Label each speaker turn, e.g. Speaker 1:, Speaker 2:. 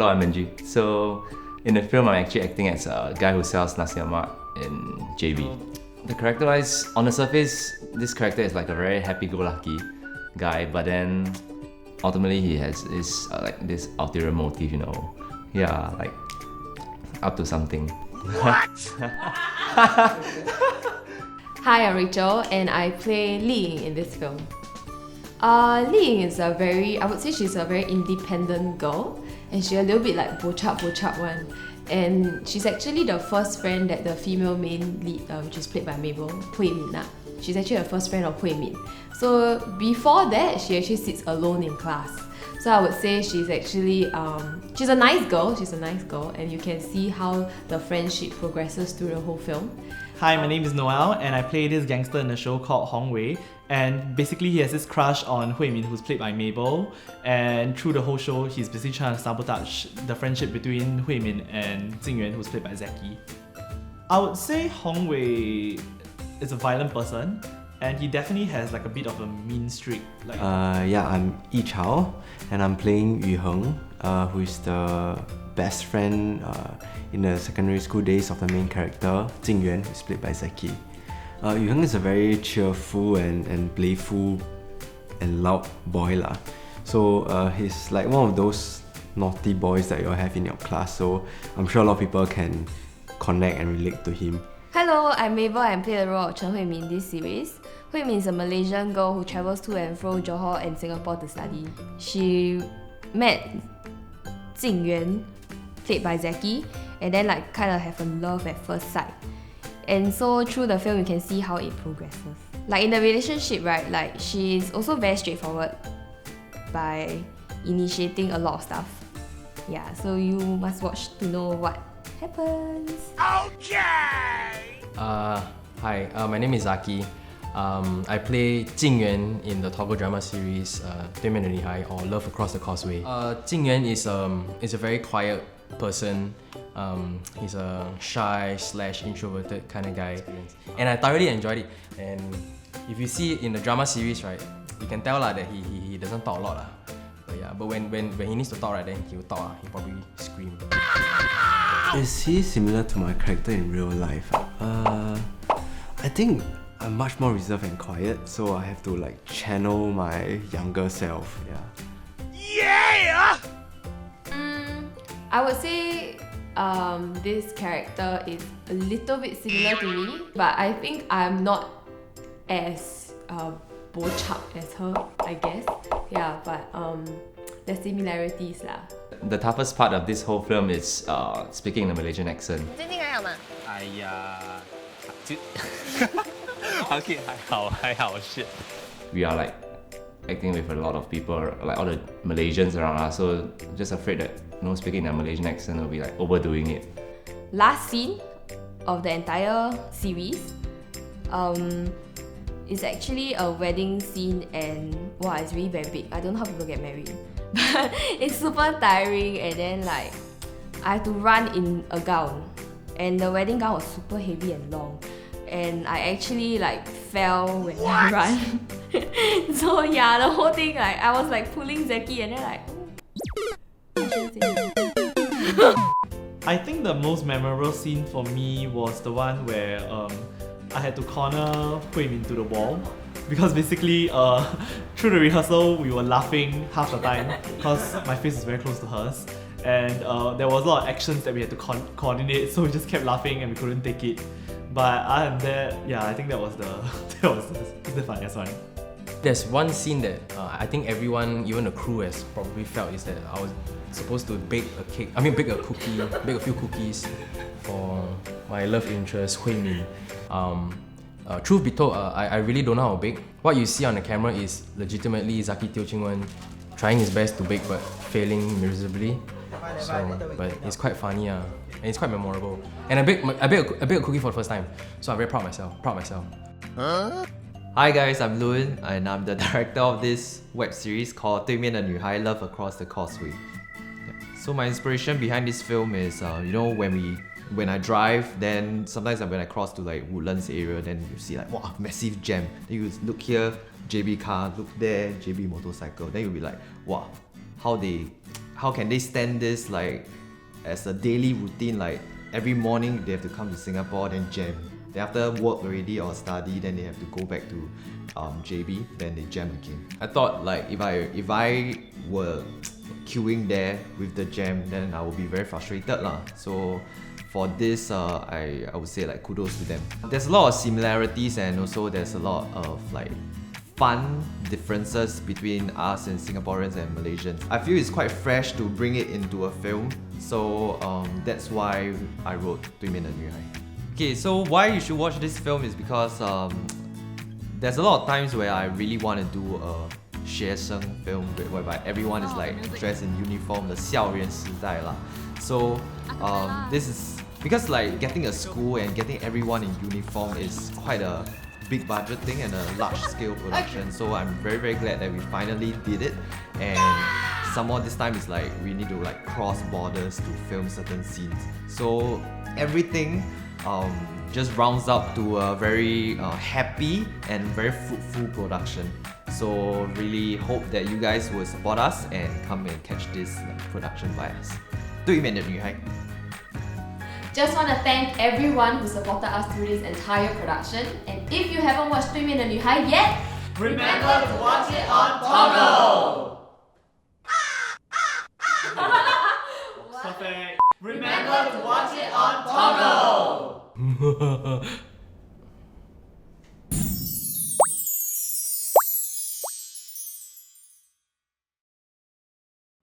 Speaker 1: Hello, I'm Benji. So, in the film, I'm actually acting as a guy who sells nasi lemak in JB. The character-wise, on the surface, this character is like a very happy-go-lucky guy, but then ultimately he has this ulterior motive, you know. Yeah, like up to something.
Speaker 2: What?
Speaker 3: Hi, I'm Rachel and I play Li Ying in this film. Li Ying is I would say she's a very independent girl and she's a little bit like bo-chap one. And she's actually the first friend that the female main lead, which is played by Mabel, Hui Min. She's actually the first friend of Hui Min. So before that, she actually sits alone in class. So I would say she's actually, she's a nice girl, and you can see how the friendship progresses through the whole film.
Speaker 4: Hi, my name is Noel and I play this gangster in a show called Hong Wei, and basically he has this crush on Hui Min, who's played by Mabel, and through the whole show he's basically trying to sabotage the friendship between Hui Min and Jing Yuan, who's played by Zakee. I would say Hong Wei is a violent person and he definitely has like a bit of a mean streak.
Speaker 5: Yeah, I'm Yichao and I'm playing Yu Heng, who is the best friend in the secondary school days of the main character, Jing Yuan, who's played by Zakee. Yu Heng is a very cheerful and playful and loud boy lah. So he's like one of those naughty boys that you'll have in your class, so I'm sure a lot of people can connect and relate to him.
Speaker 3: Hello, I'm Mabel and play the role of Chen Hui Min in this series. Hui Min is a Malaysian girl who travels to and fro Johor and Singapore to study. She met Jing Yuan, played by Zakee, and then like kind of have a love at first sight. And so through the film you can see how it progresses. Like in the relationship, right, like she's also very straightforward by initiating a lot of stuff. Yeah, so you must watch to know what happens.
Speaker 2: Okay!
Speaker 1: Hi, my name is Zakee. I play Jing Yuan in the Toggle drama series 对面的女孩 or Love Across the Causeway. Jing Yuan is a very quiet person. He's a shy / introverted kind of guy, and I thoroughly enjoyed it. And if you see it in the drama series, right, you can tell that he doesn't talk a lot. But yeah, but when he needs to talk, right, then he'll talk. He'll probably scream.
Speaker 5: Is he similar to my character in real life? I think I'm much more reserved and quiet, so I have to like channel my younger self.
Speaker 2: Yeah!
Speaker 3: I would say this character is a little bit similar to me, but I think I'm not as bo-chap as her, I guess. Yeah, but there's similarities lah.
Speaker 1: The toughest part of this whole film is speaking in a Malaysian accent.
Speaker 2: 最近还好吗？哎呀，OK， 还好是。
Speaker 1: We are like acting with a lot of people, like all the Malaysians around us, so just afraid that speaking in a Malaysian accent will be like overdoing it.
Speaker 3: Last scene of the entire series is actually a wedding scene, and wow, it's really very big. I don't know how people get married, but it's super tiring, and then like I had to run in a gown, and the wedding gown was super heavy and long, and I actually like fell when I run. So yeah, the whole thing, like I was like pulling Zakee and then like
Speaker 4: I think the most memorable scene for me was the one where I had to corner Hui Min to the wall, because basically through the rehearsal we were laughing half the time because my face is very close to hers, and there was a lot of actions that we had to coordinate, so we just kept laughing and we couldn't take it. But other than that, yeah, I think that was the funniest one.
Speaker 1: There's one scene that I think everyone, even the crew, has probably felt, is that I was supposed to bake a few cookies for my love interest, Hui Min. Truth be told, I really don't know how to bake. What you see on the camera is legitimately Zakee Teo Ching Wen trying his best to bake but failing miserably. But it's quite funny, and it's quite memorable. And I baked a cookie for the first time, so I'm very proud of myself.
Speaker 2: Huh?
Speaker 6: Hi guys, I'm Loon and I'm the director of this web series called 对面的女孩 Love Across the Causeway. So my inspiration behind this film is, when I drive, then sometimes when I cross to like Woodlands area, then you see like, wow, massive jam. Then you look here, JB car, look there, JB motorcycle. Then you'll be like, wow, how they how can they stand this like as a daily routine, like every morning they have to come to Singapore, then jam. Then after work already or study, then they have to go back to JB, then they jam again. I thought like if I were queuing there with the jam, then I would be very frustrated lah. So for this, I would say like kudos to them. There's a lot of similarities and also there's a lot of like fun differences between us and Singaporeans and Malaysians. I feel it's quite fresh to bring it into a film, so that's why I wrote 对面的女孩. Okay, so why you should watch this film is because there's a lot of times where I really want to do a 学生 film whereby everyone is like dressed in uniform, the 校园时代啦. So this is because like getting a school and getting everyone in uniform is quite a big budget thing and a large scale production. So I'm very glad that we finally did it. And some more this time is like we need to like cross borders to film certain scenes. So everything just rounds up to a very happy and very fruitful production. So really hope that you guys will support us and come and catch this production by us. 对面的女孩.
Speaker 3: Just want to thank everyone who supported us through this entire production. And if you haven't watched 对面的女孩 yet,
Speaker 4: Remember to watch it on Toggle! Perfect. Remember to watch it on Toggle!